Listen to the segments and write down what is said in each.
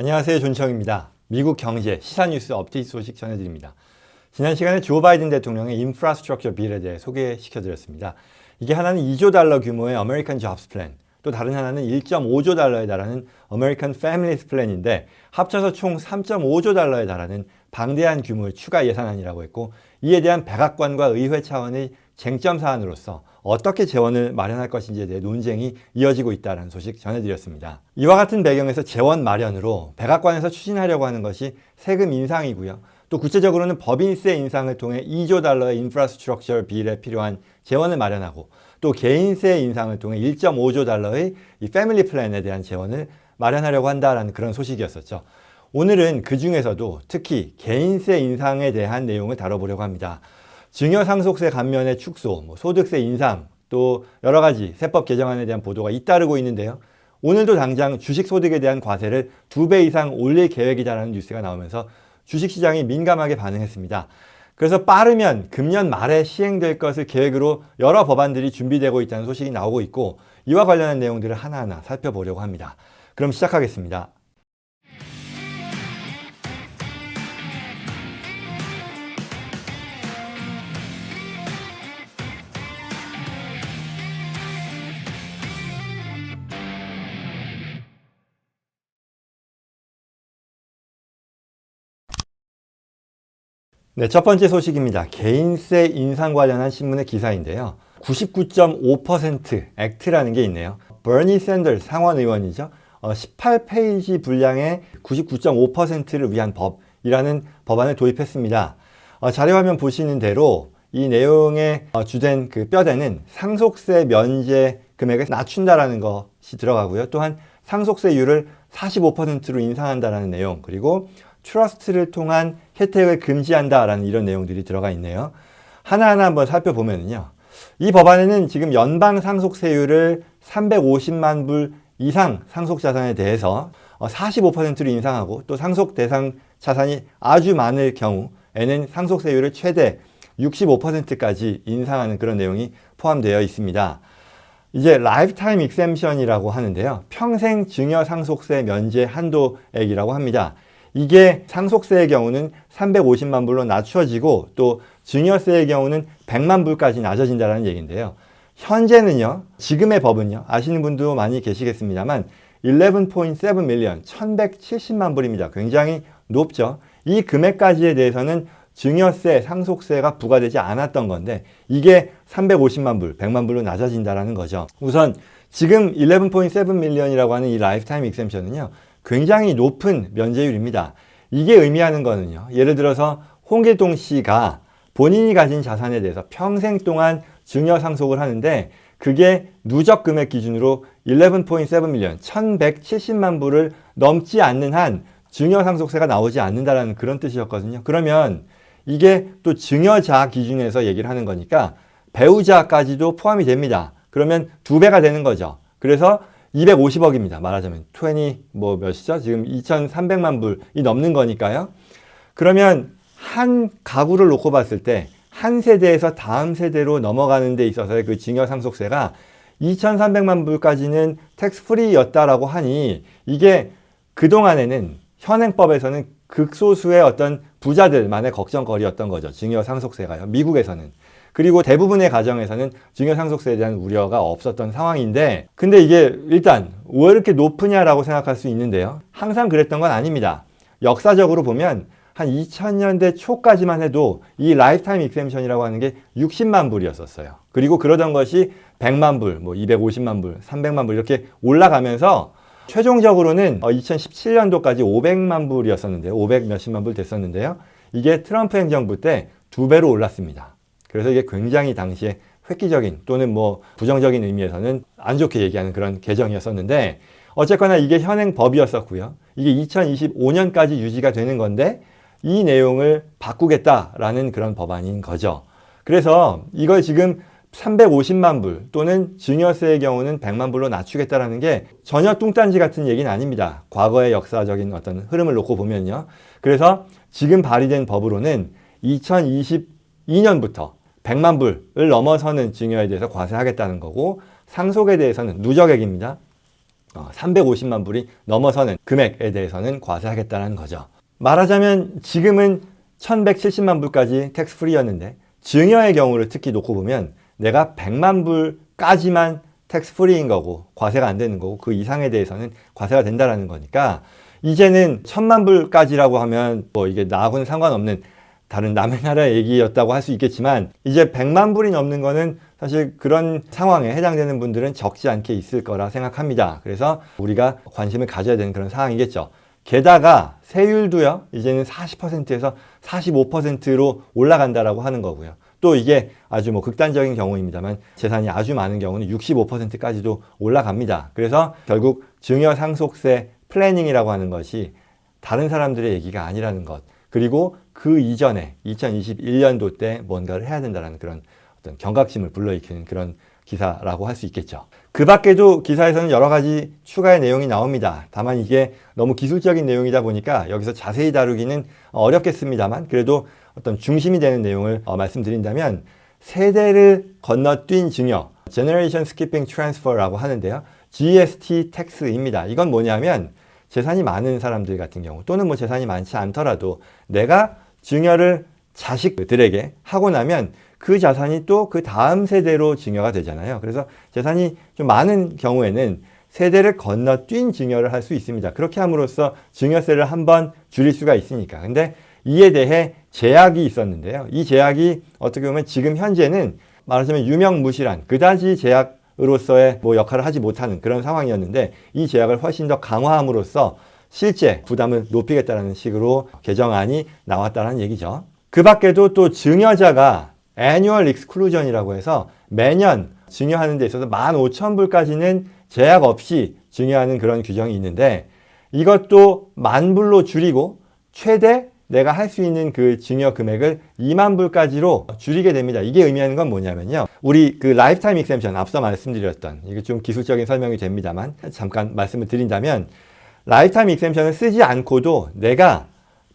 안녕하세요. 존청입니다. 미국 경제, 시사 뉴스 업데이트 소식 전해드립니다. 지난 시간에 조 바이든 대통령의 인프라스트럭처 빌에 대해 소개시켜드렸습니다. 이게 하나는 2조 달러 규모의 아메리칸 잡스 플랜, 또 다른 하나는 1.5조 달러에 달하는 아메리칸 패밀리스 플랜인데 합쳐서 총 3.5조 달러에 달하는 방대한 규모의 추가 예산안이라고 했고, 이에 대한 백악관과 의회 차원의 쟁점 사안으로서 어떻게 재원을 마련할 것인지에 대해 논쟁이 이어지고 있다는 소식 전해드렸습니다. 이와 같은 배경에서 재원 마련으로 백악관에서 추진하려고 하는 것이 세금 인상이고요. 또 구체적으로는 법인세 인상을 통해 2조 달러의 인프라스트럭처 빌에 필요한 재원을 마련하고, 또 개인세 인상을 통해 1.5조 달러의 이 패밀리 플랜에 대한 재원을 마련하려고 한다라는 그런 소식이었었죠. 오늘은 그 중에서도 특히 개인세 인상에 대한 내용을 다뤄보려고 합니다. 증여상속세 감면의 축소, 소득세 인상, 또 여러 가지 세법 개정안에 대한 보도가 잇따르고 있는데요. 오늘도 당장 주식소득에 대한 과세를 2배 이상 올릴 계획이다라는 뉴스가 나오면서 주식시장이 민감하게 반응했습니다. 그래서 빠르면 금년 말에 시행될 것을 계획으로 여러 법안들이 준비되고 있다는 소식이 나오고 있고, 이와 관련한 내용들을 하나하나 살펴보려고 합니다. 그럼 시작하겠습니다. 네, 첫 번째 소식입니다. 개인세 인상 관련한 신문의 기사인데요. 99.5% 액트라는 게 있네요. 버니 샌더스 상원 의원이죠. 18페이지 분량의 99.5%를 위한 법이라는 법안을 도입했습니다. 자료 화면 보시는 대로 이 내용의 주된 그 뼈대는 상속세 면제 금액을 낮춘다라는 것이 들어가고요. 또한 상속세율을 45%로 인상한다라는 내용, 그리고 트러스트를 통한 혜택을 금지한다라는 이런 내용들이 들어가 있네요. 하나하나 한번 살펴보면요. 이 법안에는 지금 연방 상속세율을 350만 불 이상 상속자산에 대해서 45%로 인상하고, 또 상속 대상 자산이 아주 많을 경우에는 상속세율을 최대 65%까지 인상하는 그런 내용이 포함되어 있습니다. 이제 라이프타임 익셈션이라고 하는데요. 평생 증여 상속세 면제 한도액이라고 합니다. 이게 상속세의 경우는 350만 불로 낮춰지고, 또 증여세의 경우는 100만 불까지 낮아진다는 얘기인데요. 현재는요, 지금의 법은요, 아시는 분도 많이 계시겠습니다만 11.7 밀리언, 1170만 불입니다. 굉장히 높죠. 이 금액까지에 대해서는 증여세, 상속세가 부과되지 않았던 건데, 이게 350만 불, 100만 불로 낮아진다는 거죠. 우선 지금 11.7 밀리언이라고 하는 이 라이프타임 익셈션은요, 굉장히 높은 면제율입니다. 이게 의미하는 거는요, 예를 들어서 홍길동 씨가 본인이 가진 자산에 대해서 평생 동안 증여 상속을 하는데, 그게 누적 금액 기준으로 11.7 밀리언, 1170만 불을 넘지 않는 한 증여 상속세가 나오지 않는다라는 그런 뜻이었거든요. 그러면 이게 또 증여자 기준에서 얘기를 하는 거니까 배우자까지도 포함이 됩니다. 그러면 2배가 되는 거죠. 그래서 250억입니다. 말하자면 20 몇이죠? 지금 2,300만 불이 넘는 거니까요. 그러면 한 가구를 놓고 봤을 때 한 세대에서 다음 세대로 넘어가는 데 있어서의 그 증여 상속세가 2,300만 불까지는 텍스 프리였다라고 하니, 이게 그동안에는 현행법에서는 극소수의 어떤 부자들만의 걱정거리였던 거죠. 증여 상속세가요. 미국에서는. 그리고 대부분의 가정에서는 증여 상속세에 대한 우려가 없었던 상황인데, 근데 이게 일단 왜 이렇게 높으냐라고 생각할 수 있는데요. 항상 그랬던 건 아닙니다. 역사적으로 보면 한 2000년대 초까지만 해도 이 라이프타임 익셈션이라고 하는 게 60만 불이었었어요. 그리고 그러던 것이 100만 불, 250만 불, 300만 불 이렇게 올라가면서 최종적으로는 2017년도까지 500만 불이었었는데요. 500 몇십만 불 됐었는데요. 이게 트럼프 행정부 때 2배로 올랐습니다. 그래서 이게 굉장히 당시에 획기적인, 또는 부정적인 의미에서는 안 좋게 얘기하는 그런 개정이었었는데, 어쨌거나 이게 현행 법이었었고요. 이게 2025년까지 유지가 되는 건데, 이 내용을 바꾸겠다라는 그런 법안인 거죠. 그래서 이걸 지금 350만 불 또는 증여세의 경우는 100만 불로 낮추겠다라는 게 전혀 뚱딴지 같은 얘기는 아닙니다. 과거의 역사적인 어떤 흐름을 놓고 보면요. 그래서 지금 발의된 법으로는 2022년부터 100만 불을 넘어서는 증여에 대해서 과세하겠다는 거고, 상속에 대해서는 누적액입니다. 350만 불이 넘어서는 금액에 대해서는 과세하겠다는 거죠. 말하자면 지금은 1170만 불까지 텍스 프리였는데 증여의 경우를 특히 놓고 보면 내가 100만 불까지만 텍스 프리인 거고 과세가 안 되는 거고 그 이상에 대해서는 과세가 된다라는 거니까 이제는 1000만 불까지라고 하면 뭐 이게 나하고는 상관없는 다른 남의 나라 얘기였다고 할 수 있겠지만 이제 100만 불이 넘는 거는 사실 그런 상황에 해당되는 분들은 적지 않게 있을 거라 생각합니다. 그래서 우리가 관심을 가져야 되는 그런 상황이겠죠. 게다가 세율도요, 이제는 40%에서 45%로 올라간다라고 하는 거고요. 또 이게 아주 뭐 극단적인 경우입니다만 재산이 아주 많은 경우는 65%까지도 올라갑니다. 그래서 결국 증여 상속세 플래닝이라고 하는 것이 다른 사람들의 얘기가 아니라는 것. 그리고 그 이전에 2021년도 때 뭔가를 해야 된다는 그런 어떤 경각심을 불러일으키는 그런 기사라고 할 수 있겠죠. 그 밖에도 기사에서는 여러 가지 추가의 내용이 나옵니다. 다만 이게 너무 기술적인 내용이다 보니까 여기서 자세히 다루기는 어렵겠습니다만 그래도 어떤 중심이 되는 내용을 말씀드린다면 세대를 건너뛴 증여, Generation Skipping Transfer라고 하는데요. GST 텍스입니다. 이건 뭐냐면 재산이 많은 사람들 같은 경우 또는 뭐 재산이 많지 않더라도 내가 증여를 자식들에게 하고 나면 그 자산이 또 그 다음 세대로 증여가 되잖아요. 그래서 재산이 좀 많은 경우에는 세대를 건너뛴 증여를 할 수 있습니다. 그렇게 함으로써 증여세를 한번 줄일 수가 있으니까. 근데 이에 대해 제약이 있었는데요. 이 제약이 어떻게 보면 지금 현재는 말하자면 유명무실한 그다지 제약으로서의 뭐 역할을 하지 못하는 그런 상황이었는데 이 제약을 훨씬 더 강화함으로써 실제 부담을 높이겠다는 식으로 개정안이 나왔다는 얘기죠. 그 밖에도 또 증여자가 Annual Exclusion이라고 해서 매년 증여하는 데 있어서 15,000불까지는 제약 없이 증여하는 그런 규정이 있는데 이것도 10,000불로 줄이고 최대 내가 할 수 있는 그 증여 금액을 20,000불까지로 줄이게 됩니다. 이게 의미하는 건 뭐냐면요. 우리 그 라이프타임 익셈션 앞서 말씀드렸던 이게 좀 기술적인 설명이 됩니다만 잠깐 말씀을 드린다면 라이프타임 익셈션을 쓰지 않고도 내가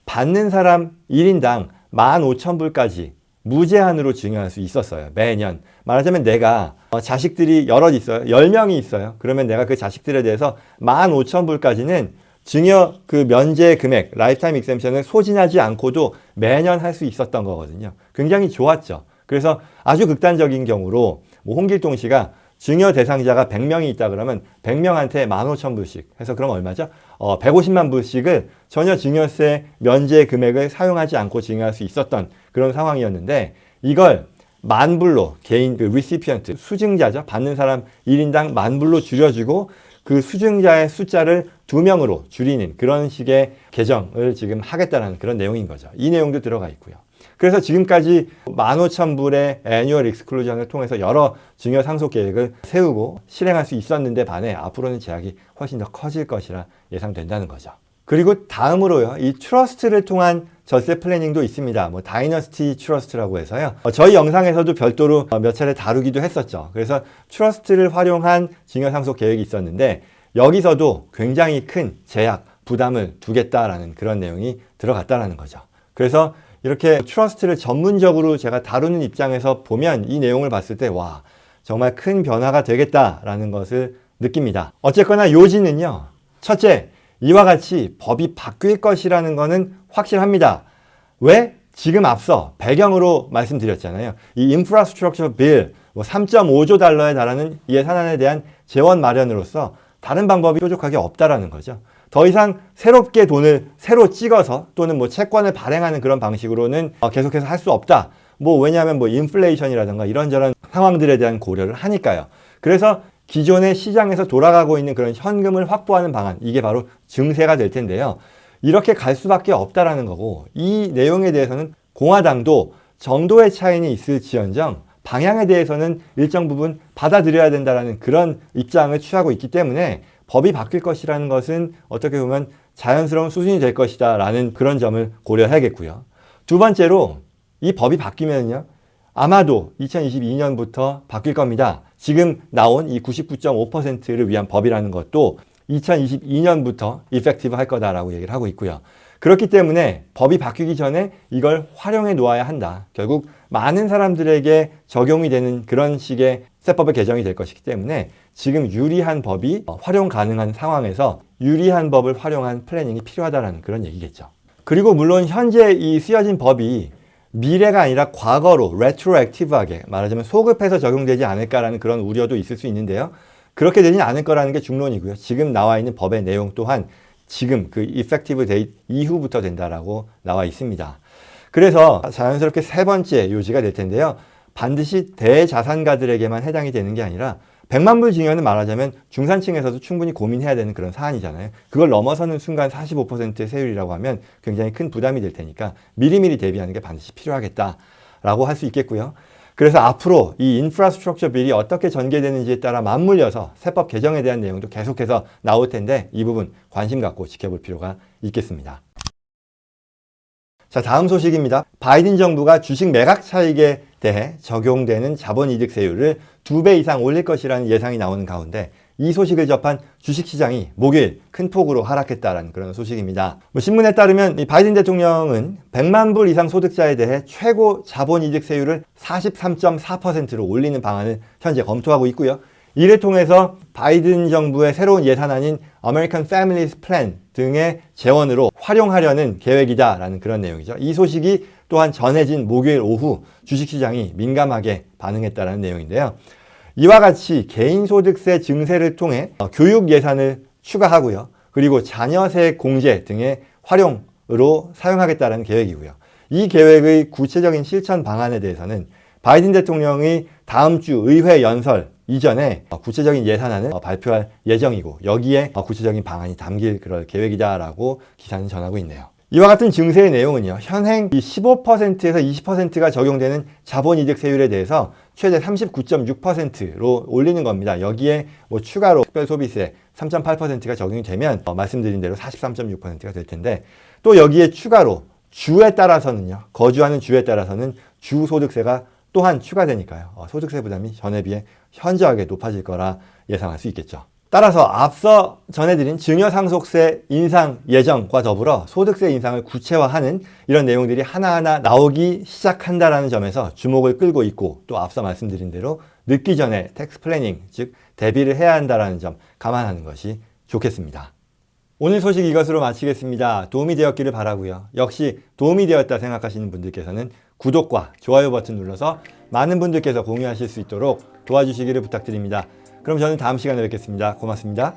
받는 사람 1인당 15,000불까지 무제한으로 증여할 수 있었어요. 매년. 말하자면 내가 자식들이 여럿 있어요. 10명이 있어요. 그러면 내가 그 자식들에 대해서 15,000불까지는 증여 그 면제 금액, 라이프타임 익셈션을 소진하지 않고도 매년 할 수 있었던 거거든요. 굉장히 좋았죠. 그래서 아주 극단적인 경우로 뭐 홍길동 씨가 증여 대상자가 100명이 있다 그러면 100명한테 15,000불씩 해서 그럼 얼마죠? 150만 불씩을 전혀 증여세 면제 금액을 사용하지 않고 증여할 수 있었던 그런 상황이었는데 이걸 10,000불로 개인 그 리시피언트, 수증자죠. 받는 사람 1인당 10,000불로 줄여주고 그 수증자의 숫자를 2명으로 줄이는 그런 식의 개정을 지금 하겠다는 그런 내용인 거죠. 이 내용도 들어가 있고요. 그래서 지금까지 15,000불의 애뉴얼 익스클루전을 통해서 여러 증여 상속 계획을 세우고 실행할 수 있었는데 반해 앞으로는 제약이 훨씬 더 커질 것이라 예상된다는 거죠. 그리고 다음으로요. 이 트러스트를 통한 절세 플래닝도 있습니다. 뭐 다이너스티 트러스트라고 해서요. 저희 영상에서도 별도로 몇 차례 다루기도 했었죠. 그래서 트러스트를 활용한 증여 상속 계획이 있었는데 여기서도 굉장히 큰 제약, 부담을 두겠다라는 그런 내용이 들어갔다는 거죠. 그래서 이렇게 트러스트를 전문적으로 제가 다루는 입장에서 보면 이 내용을 봤을 때 와, 정말 큰 변화가 되겠다라는 것을 느낍니다. 어쨌거나 요지는요. 첫째, 이와 같이 법이 바뀔 것이라는 것은 확실합니다. 왜? 지금 앞서 배경으로 말씀드렸잖아요. 이 인프라스트럭처 빌 3.5조 달러에 달하는 예산안에 대한 재원 마련으로서 다른 방법이 뾰족하게 없다라는 거죠. 더 이상 새롭게 돈을 새로 찍어서 또는 뭐 채권을 발행하는 그런 방식으로는 계속해서 할 수 없다. 뭐 왜냐하면 뭐 인플레이션이라든가 이런저런 상황들에 대한 고려를 하니까요. 그래서 기존의 시장에서 돌아가고 있는 그런 현금을 확보하는 방안, 이게 바로 증세가 될 텐데요. 이렇게 갈 수밖에 없다라는 거고 이 내용에 대해서는 공화당도 정도의 차이는 있을지언정 방향에 대해서는 일정 부분 받아들여야 된다는 그런 입장을 취하고 있기 때문에 법이 바뀔 것이라는 것은 어떻게 보면 자연스러운 수준이 될 것이다 라는 그런 점을 고려해야겠고요. 두 번째로 이 법이 바뀌면요. 아마도 2022년부터 바뀔 겁니다. 지금 나온 이 99.5%를 위한 법이라는 것도 2022년부터 이펙티브 할 거다라고 얘기를 하고 있고요. 그렇기 때문에 법이 바뀌기 전에 이걸 활용해 놓아야 한다. 결국 많은 사람들에게 적용이 되는 그런 식의 세법의 개정이 될 것이기 때문에 지금 유리한 법이 활용 가능한 상황에서 유리한 법을 활용한 플래닝이 필요하다는 그런 얘기겠죠. 그리고 물론 현재 이 쓰여진 법이 미래가 아니라 과거로 retroactive하게 말하자면 소급해서 적용되지 않을까라는 그런 우려도 있을 수 있는데요. 그렇게 되지 않을 거라는 게 중론이고요. 지금 나와 있는 법의 내용 또한 지금 그 effective date 이후부터 된다라고 나와 있습니다. 그래서 자연스럽게 세 번째 요지가 될 텐데요. 반드시 대자산가들에게만 해당이 되는 게 아니라 100만 불 징역은 말하자면 중산층에서도 충분히 고민해야 되는 그런 사안이잖아요. 그걸 넘어서는 순간 45%의 세율이라고 하면 굉장히 큰 부담이 될 테니까 미리미리 대비하는 게 반드시 필요하겠다라고 할 수 있겠고요. 그래서 앞으로 이 인프라스트럭처 빌이 어떻게 전개되는지에 따라 맞물려서 세법 개정에 대한 내용도 계속해서 나올 텐데 이 부분 관심 갖고 지켜볼 필요가 있겠습니다. 자, 다음 소식입니다. 바이든 정부가 주식 매각 차익에 대해 적용되는 자본이득세율을 2배 이상 올릴 것이라는 예상이 나오는 가운데 이 소식을 접한 주식시장이 목요일 큰 폭으로 하락했다라는 그런 소식입니다. 신문에 따르면 이 바이든 대통령은 100만 불 이상 소득자에 대해 최고 자본이득세율을 43.4%로 올리는 방안을 현재 검토하고 있고요. 이를 통해서 바이든 정부의 새로운 예산안인 American Families Plan 등의 재원으로 활용하려는 계획이다라는 그런 내용이죠. 이 소식이 또한 전해진 목요일 오후 주식시장이 민감하게 반응했다는 내용인데요. 이와 같이 개인소득세 증세를 통해 교육 예산을 추가하고요. 그리고 자녀세 공제 등의 활용으로 사용하겠다는 계획이고요. 이 계획의 구체적인 실천 방안에 대해서는 바이든 대통령이 다음 주 의회 연설 이전에 구체적인 예산안을 발표할 예정이고 여기에 구체적인 방안이 담길 그럴 계획이다라고 기사는 전하고 있네요. 이와 같은 증세의 내용은요. 현행 15%에서 20%가 적용되는 자본이득세율에 대해서 최대 39.6%로 올리는 겁니다. 여기에 추가로 특별소비세 3.8%가 적용이 되면 말씀드린 대로 43.6%가 될 텐데 또 여기에 추가로 주에 따라서는요. 거주하는 주에 따라서는 주소득세가 또한 추가되니까요. 소득세 부담이 전에 비해 현저하게 높아질 거라 예상할 수 있겠죠. 따라서 앞서 전해드린 증여상속세 인상 예정과 더불어 소득세 인상을 구체화하는 이런 내용들이 하나하나 나오기 시작한다는 점에서 주목을 끌고 있고 또 앞서 말씀드린 대로 늦기 전에 텍스 플래닝, 즉 대비를 해야 한다는 점 감안하는 것이 좋겠습니다. 오늘 소식 이것으로 마치겠습니다. 도움이 되었기를 바라고요. 역시 도움이 되었다 생각하시는 분들께서는 구독과 좋아요 버튼 눌러서 많은 분들께서 공유하실 수 있도록 도와주시기를 부탁드립니다. 그럼 저는 다음 시간에 뵙겠습니다. 고맙습니다.